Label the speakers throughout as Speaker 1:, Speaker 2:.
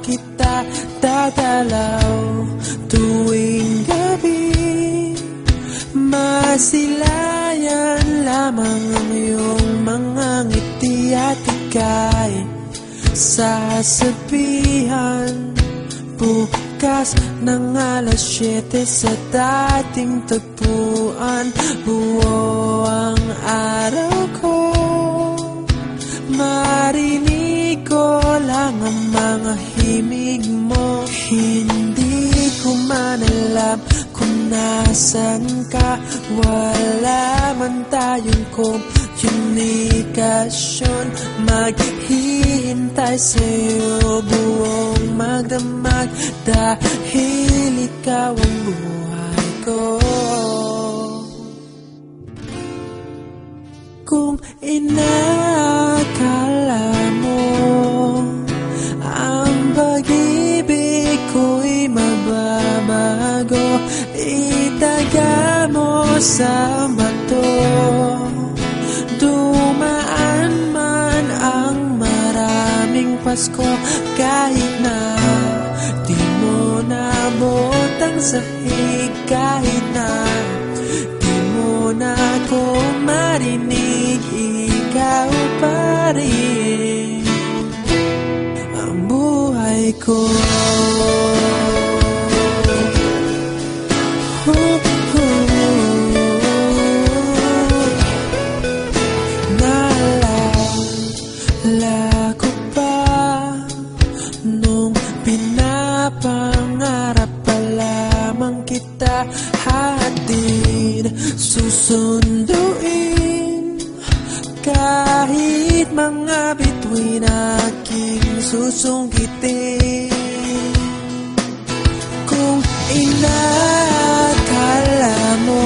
Speaker 1: kita dadalaw tuwing gabi. Masilayan lamang ang iyong mga ngiti at ika'y sasabihan bukas ng alas 7 sa dating tagpuan. Buo ang araw ko, marinig ko lang ang mga himig mo. Hindi ko man alam kung nasan ka, wala man tayong komunikasyon. Maghihintay sa'yo buong magdamag dahil ikaw ang buhay ko. Kung inakala mo ang pag-ibig ko'y mababago, itaga mo sa bato. Dumaan man ang maraming Pasko, kahit na di mo nabot ang sahig, kahit na di mo na ako marinig, ikaw pa rin ang buhay ko. Naalala ko pa nung pinapangarap pa lamang kita, hatid susunduin kahit mga bituin aking susungkitin. Kung inakala mo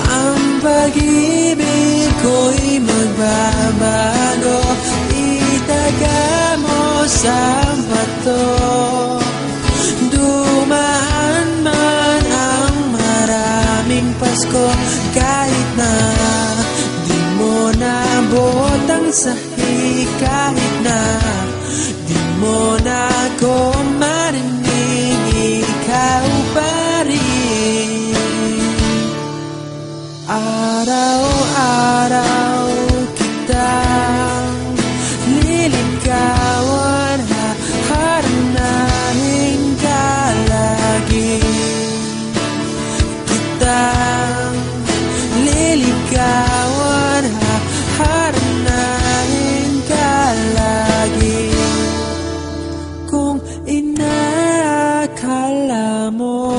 Speaker 1: ang pag-ibig ko'y magbabago, itaga mo sa bato. Dumaan man ang maraming Pasko, kahit na di mo nabot ang sahig, kahit na di mo na ako marinig, ikaw pa rin. Araw-araw kitang liligawan, haharanahin ka lagi. Kitang liligawan, haharanahin ka lagi. Kung inakala mo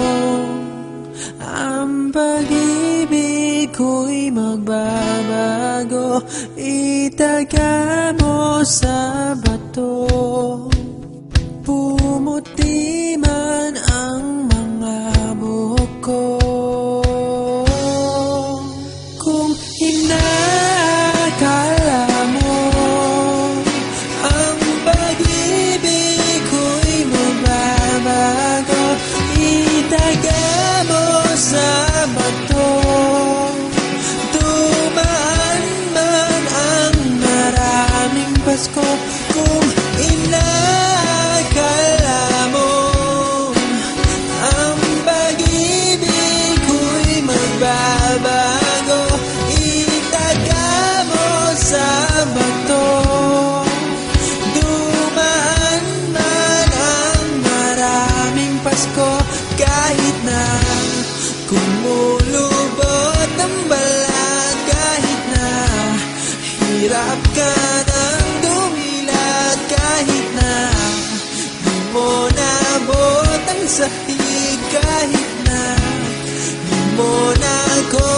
Speaker 1: ang pag-ibig ko'y magbabago, itaga mo sa bato. Pumuti man ang mga buhok ko. Kung inakala mo ang pag-ibig ko'y magbabago, itaga mo sa bato. Dumaan man ang maraming Pasko, kung inakala mo ang pag-ibig ko'y magbabago, itaga mo sa bato. Dumaan man ang maraming Pasko, kahit na kumulubot ang balat, kahit na hirap ka ng dumilat, kahit na di mo nabot ang sahig, kahit na di mo na ako